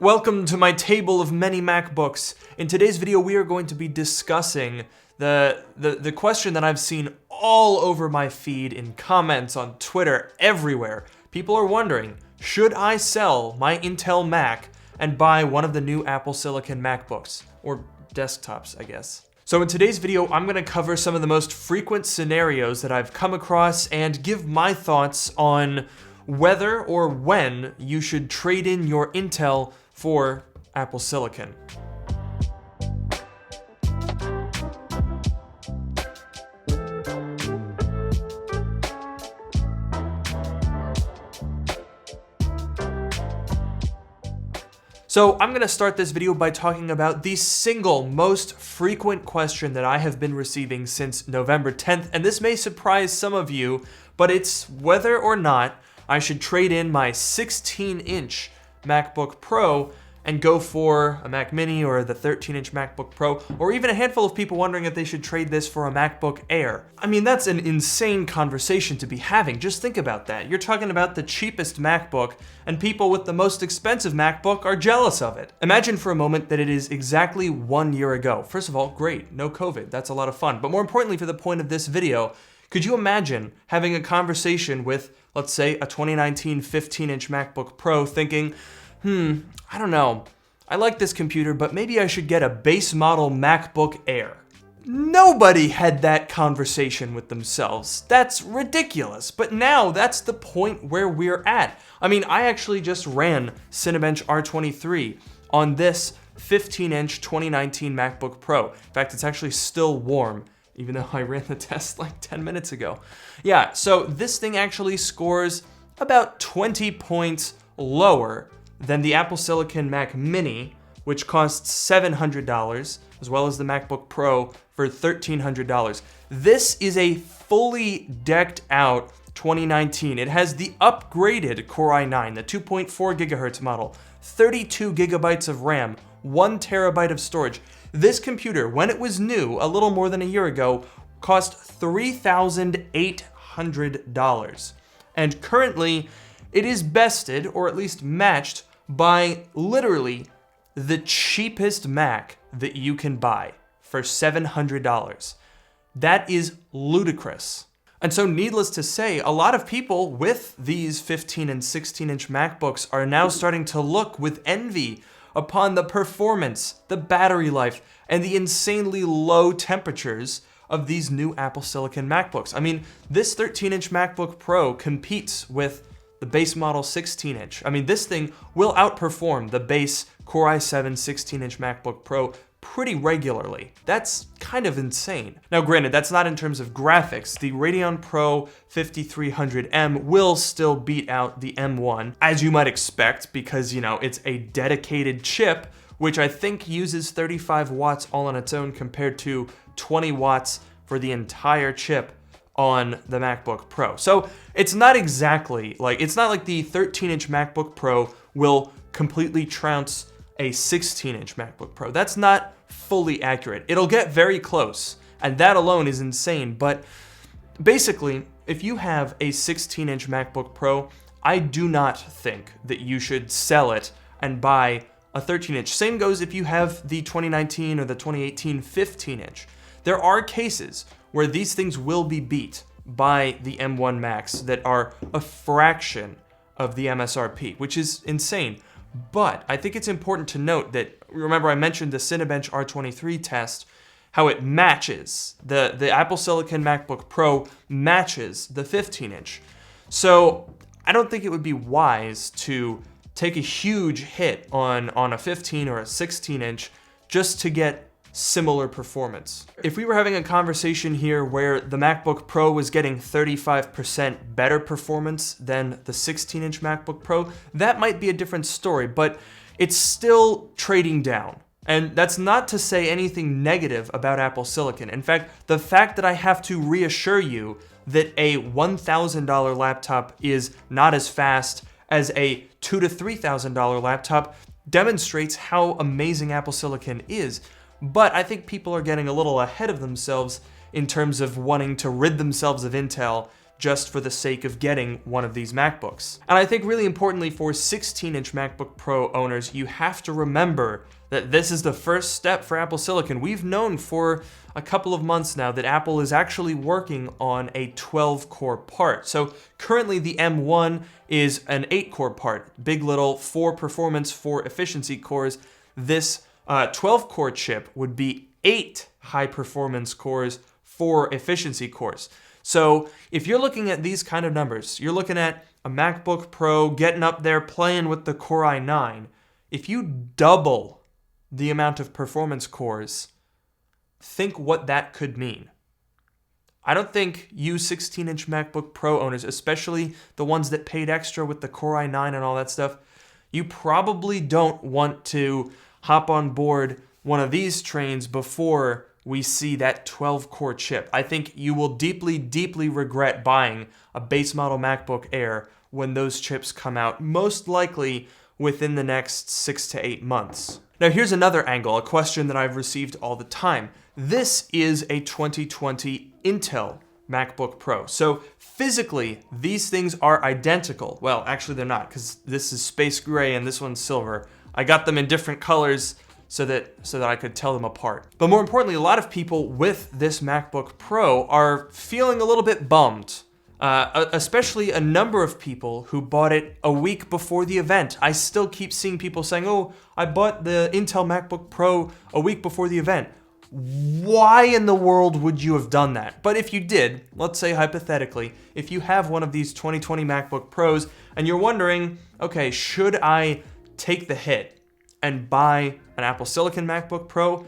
Welcome to my table of many MacBooks. In today's video, we are going to be discussing the question that I've seen all over my feed in comments on Twitter, everywhere. People are wondering, should I sell my Intel Mac and buy one of the new Apple Silicon MacBooks? Or desktops, I guess. So in today's video, I'm going to cover some of the most frequent scenarios that I've come across and give my thoughts on whether or when you should trade in your Intel for Apple Silicon. So I'm going to start this video by talking about the single most frequent question that I have been receiving since November 10th, and this may surprise some of you, but it's whether or not I should trade in my 16-inch MacBook Pro and go for a Mac Mini or the 13-inch MacBook Pro, or even a handful of people wondering if they should trade this for a MacBook Air. I mean, that's an insane conversation to be having. Just think about that. You're talking about the cheapest MacBook, and people with the most expensive MacBook are jealous of it. Imagine for a moment that it is exactly 1 year ago. First of all, great, no COVID, that's a lot of fun. But more importantly, for the point of this video, could you imagine having a conversation with, let's say, a 2019 15-inch MacBook Pro thinking, I don't know, I like this computer, but maybe I should get a base model MacBook Air. Nobody had that conversation with themselves. That's ridiculous. But now that's the point where we're at. I mean, I actually just ran Cinebench R23 on this 15-inch 2019 MacBook Pro. In fact, it's actually still warm, even though I ran the test like 10 minutes ago. Yeah, so this thing actually scores about 20 points lower than the Apple Silicon Mac Mini, which costs $700, as well as the MacBook Pro for $1,300. This is a fully decked out 2019. It has the upgraded Core i9, the 2.4 gigahertz model, 32 gigabytes of RAM, 1 terabyte of storage. This computer, when it was new, a little more than a year ago, cost $3,800. And currently, it is bested, or at least matched, by literally the cheapest Mac that you can buy for $700. That is ludicrous. And so needless to say, a lot of people with these 15 and 16-inch MacBooks are now starting to look with envy upon the performance, the battery life, and the insanely low temperatures of these new Apple Silicon MacBooks. I mean, this 13-inch MacBook Pro competes with the base model 16-inch. I mean, this thing will outperform the base Core i7 16-inch MacBook Pro pretty regularly. That's kind of insane. Now, granted, that's not in terms of graphics. The Radeon Pro 5300M will still beat out the M1, as you might expect, because, you know, it's a dedicated chip, which I think uses 35 watts all on its own compared to 20 watts for the entire chip on the MacBook Pro. So it's not exactly like, it's not like the 13-inch MacBook Pro will completely trounce a 16-inch MacBook Pro. That's not fully accurate. It'll get very close, and that alone is insane. But basically, if you have a 16-inch MacBook Pro, I do not think that you should sell it and buy a 13-inch. Same goes if you have the 2019 or the 2018 15-inch. There are cases where these things will be beat by the M1 Max that are a fraction of the MSRP, which is insane. But I think it's important to note that, remember I mentioned the Cinebench R23 test, how it matches, the Apple Silicon MacBook Pro matches the 15-inch. So I don't think it would be wise to take a huge hit on a 15 or a 16-inch just to get similar performance. If we were having a conversation here where the MacBook Pro was getting 35% better performance than the 16-inch MacBook Pro, that might be a different story, but it's still trading down. And that's not to say anything negative about Apple Silicon. In fact, the fact that I have to reassure you that a $1,000 laptop is not as fast as a $2,000 to $3,000 laptop demonstrates how amazing Apple Silicon is. But I think people are getting a little ahead of themselves in terms of wanting to rid themselves of Intel just for the sake of getting one of these MacBooks. And I think really importantly for 16-inch MacBook Pro owners, you have to remember that this is the first step for Apple Silicon. We've known for a couple of months now that Apple is actually working on a 12-core part. So currently the M1 is an 8-core part, big little 4 performance, 4 efficiency cores. This 12-core chip would be 8 high-performance cores, 4 efficiency cores. So if you're looking at these kind of numbers, you're looking at a MacBook Pro getting up there playing with the Core i9. If you double the amount of performance cores, think what that could mean. I don't think you 16-inch MacBook Pro owners, especially the ones that paid extra with the Core i9 and all that stuff, you probably don't want to hop on board one of these trains before we see that 12-core chip. I think you will deeply, deeply regret buying a base model MacBook Air when those chips come out, most likely within the next 6 to 8 months. Now here's another angle, a question that I've received all the time. This is a 2020 Intel MacBook Pro. So physically, these things are identical. Well, actually they're not, because this is space gray and this one's silver. I got them in different colors so that I could tell them apart. But more importantly, a lot of people with this MacBook Pro are feeling a little bit bummed. Especially a number of people who bought it a week before the event. I still keep seeing people saying, oh, I bought the Intel MacBook Pro a week before the event. Why in the world would you have done that? But if you did, let's say hypothetically, if you have one of these 2020 MacBook Pros and you're wondering, okay, should I take the hit and buy an Apple Silicon MacBook Pro?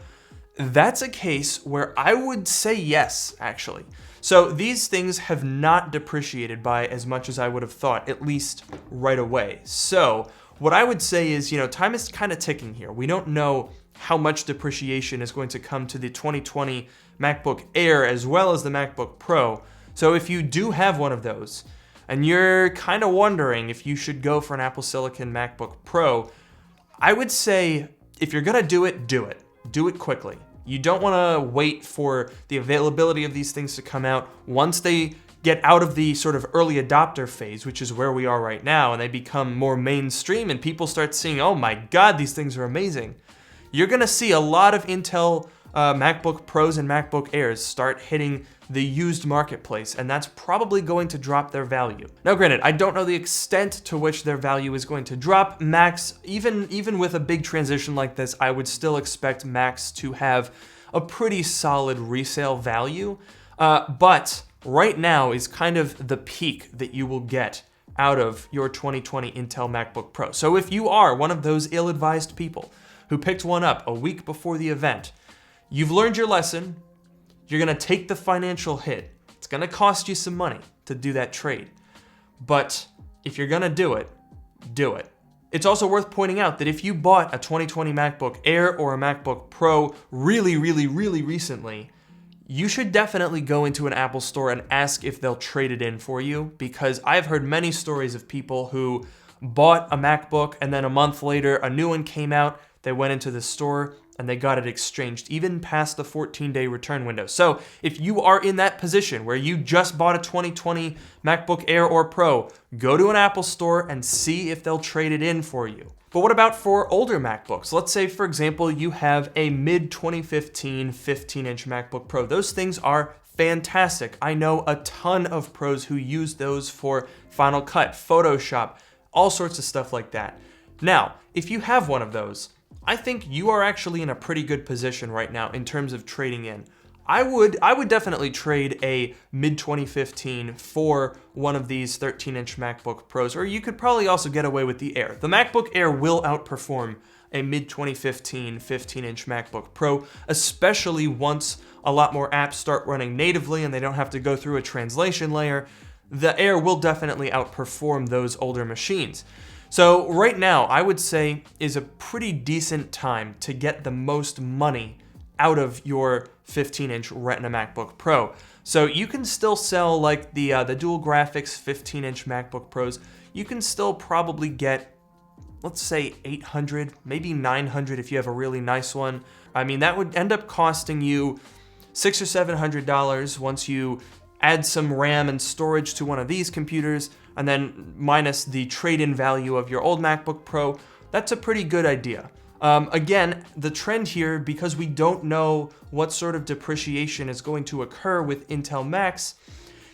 That's a case where I would say yes, actually. So these things have not depreciated by as much as I would have thought, at least right away. So what I would say is, time is kind of ticking here. We don't know how much depreciation is going to come to the 2020 MacBook Air as well as the MacBook Pro. So if you do have one of those and you're kind of wondering if you should go for an Apple Silicon MacBook Pro, I would say if you're gonna do it, do it. Do it quickly. You don't want to wait for the availability of these things to come out. Once they get out of the sort of early adopter phase, which is where we are right now, and they become more mainstream and people start seeing, oh my God, these things are amazing, you're going to see a lot of Intel MacBook Pros and MacBook Airs start hitting the used marketplace, and that's probably going to drop their value. Now granted, I don't know the extent to which their value is going to drop. Macs, even with a big transition like this, I would still expect Macs to have a pretty solid resale value, but right now is kind of the peak that you will get out of your 2020 Intel MacBook Pro. So if you are one of those ill-advised people who picked one up a week before the event, you've learned your lesson. You're gonna take the financial hit. It's gonna cost you some money to do that trade. But if you're gonna do it, do it. It's also worth pointing out that if you bought a 2020 MacBook Air or a MacBook Pro really recently, you should definitely go into an Apple store and ask if they'll trade it in for you, because I've heard many stories of people who bought a MacBook and then a month later a new one came out, they went into the store and they got it exchanged, even past the 14-day return window. So if you are in that position where you just bought a 2020 MacBook Air or Pro, go to an Apple store and see if they'll trade it in for you. But what about for older MacBooks? Let's say, for example, you have a mid-2015 15-inch MacBook Pro. Those things are fantastic. I know a ton of pros who use those for Final Cut, Photoshop, all sorts of stuff like that. Now, if you have one of those, I think you are actually in a pretty good position right now in terms of trading in. I would definitely trade a mid-2015 for one of these 13-inch MacBook Pros, or you could probably also get away with the Air. The MacBook Air will outperform a mid-2015 15-inch MacBook Pro, especially once a lot more apps start running natively and they don't have to go through a translation layer. The Air will definitely outperform those older machines. So right now, I would say is a pretty decent time to get the most money out of your 15-inch Retina MacBook Pro. So you can still sell like the dual graphics 15-inch MacBook Pros. You can still probably get, let's say, $800, maybe $900 if you have a really nice one. I mean, that would end up costing you $600 or $700 once you add some RAM and storage to one of these computers, and then minus the trade-in value of your old MacBook Pro, that's a pretty good idea. Again, the trend here, because we don't know what sort of depreciation is going to occur with Intel Macs,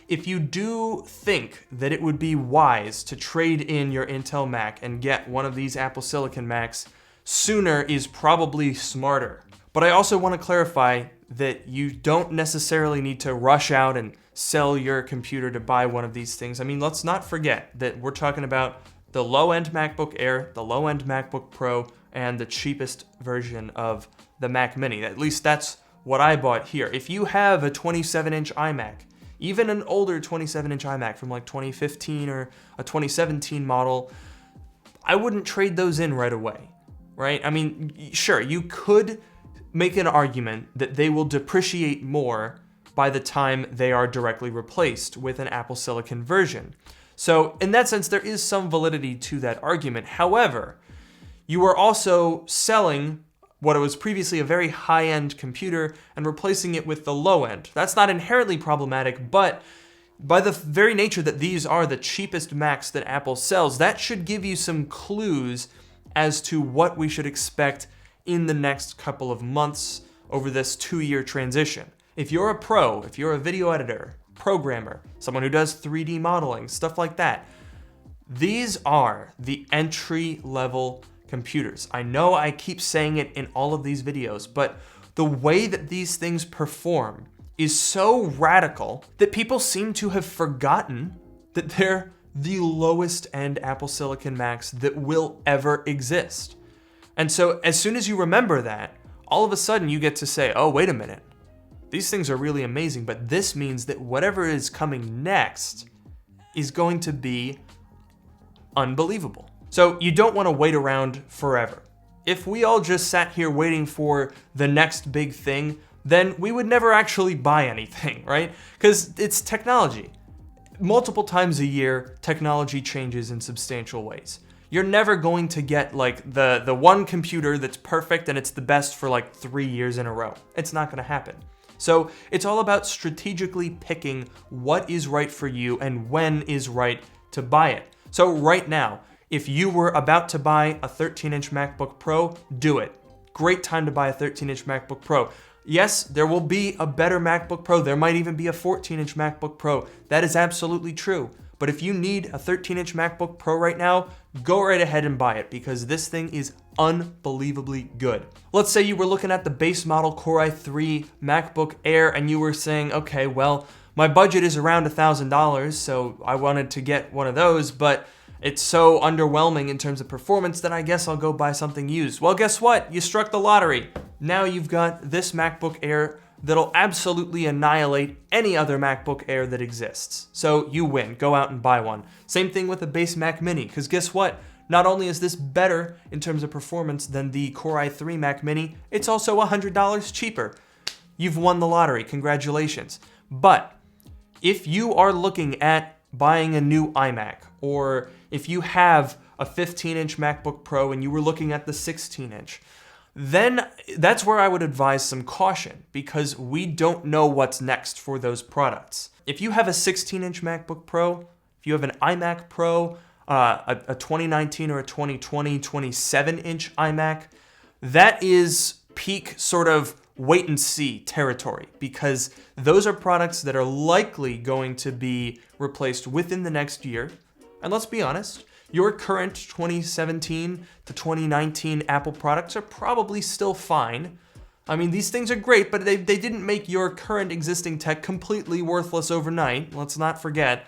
if you do think that it would be wise to trade in your Intel Mac and get one of these Apple Silicon Macs, sooner is probably smarter. But I also want to clarify that you don't necessarily need to rush out and sell your computer to buy one of these things. I mean, let's not forget that we're talking about the low-end MacBook Air, the low-end MacBook Pro, and the cheapest version of the Mac Mini. At least that's what I bought here. If you have a 27-inch iMac, even an older 27-inch iMac from like 2015 or a 2017 model, I wouldn't trade those in right away, right? I mean, sure, you could make an argument that they will depreciate more by the time they are directly replaced with an Apple Silicon version. So in that sense, there is some validity to that argument. However, you are also selling what was previously a very high-end computer and replacing it with the low-end. That's not inherently problematic, but by the very nature that these are the cheapest Macs that Apple sells, that should give you some clues as to what we should expect in the next couple of months over this 2-year transition. If you're a pro, if you're a video editor, programmer, someone who does 3D modeling, stuff like that, these are the entry-level computers. I know I keep saying it in all of these videos, but the way that these things perform is so radical that people seem to have forgotten that they're the lowest end Apple Silicon Macs that will ever exist. And so as soon as you remember that, all of a sudden you get to say, oh, wait a minute, these things are really amazing, but this means that whatever is coming next is going to be unbelievable. So you don't want to wait around forever. If we all just sat here waiting for the next big thing, then we would never actually buy anything, right? Because it's technology. Multiple times a year, technology changes in substantial ways. You're never going to get like the one computer that's perfect and it's the best for like 3 years in a row. It's not going to happen. So it's all about strategically picking what is right for you and when is right to buy it. So right now, if you were about to buy a 13-inch MacBook Pro, do it. Great time to buy a 13-inch MacBook Pro. Yes, there will be a better MacBook Pro. There might even be a 14-inch MacBook Pro. That is absolutely true. But if you need a 13-inch MacBook Pro right now, go right ahead and buy it because this thing is unbelievably good. Let's say you were looking at the base model Core i3 MacBook Air and you were saying, okay, well, my budget is around $1,000, so I wanted to get one of those, but it's so underwhelming in terms of performance that I guess I'll go buy something used. Well, guess what? You struck the lottery. Now you've got this MacBook Air that'll absolutely annihilate any other MacBook Air that exists. So you win. Go out and buy one. Same thing with a base Mac Mini, because guess what? Not only is this better in terms of performance than the Core i3 Mac Mini, it's also $100 cheaper. You've won the lottery. Congratulations. But if you are looking at buying a new iMac, or if you have a 15-inch MacBook Pro and you were looking at the 16-inch, then that's where I would advise some caution because we don't know what's next for those products. If you have a 16-inch MacBook Pro, if you have an iMac Pro, a 2019 or a 2020 27-inch iMac, that is peak sort of wait and see territory because those are products that are likely going to be replaced within the next year. And let's be honest, your current 2017 to 2019 Apple products are probably still fine. I mean, these things are great, but they didn't make your current existing tech completely worthless overnight. Let's not forget.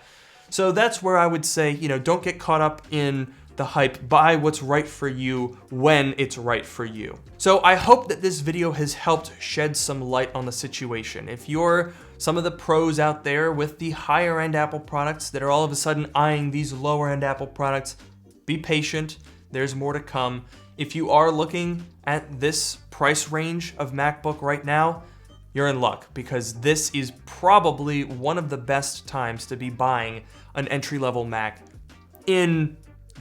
So that's where I would say, don't get caught up in the hype. Buy what's right for you when it's right for you. So I hope that this video has helped shed some light on the situation. If you're some of the pros out there with the higher end Apple products that are all of a sudden eyeing these lower end Apple products, be patient. There's more to come. If you are looking at this price range of MacBook right now, you're in luck because this is probably one of the best times to be buying an entry-level Mac in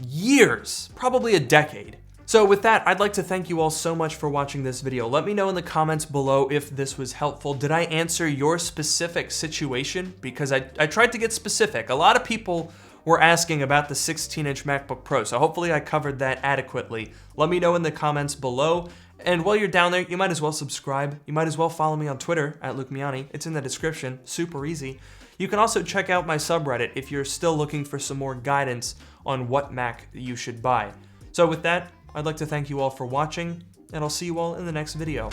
years, probably a decade. So with that, I'd like to thank you all so much for watching this video. Let me know in the comments below if this was helpful. Did I answer your specific situation? Because I tried to get specific. A lot of people were asking about the 16-inch MacBook Pro, so hopefully I covered that adequately. Let me know in the comments below. And while you're down there, you might as well subscribe. You might as well follow me on Twitter at Luke Miani. It's in the description, super easy. You can also check out my subreddit if you're still looking for some more guidance on what Mac you should buy. So with that, I'd like to thank you all for watching, and I'll see you all in the next video.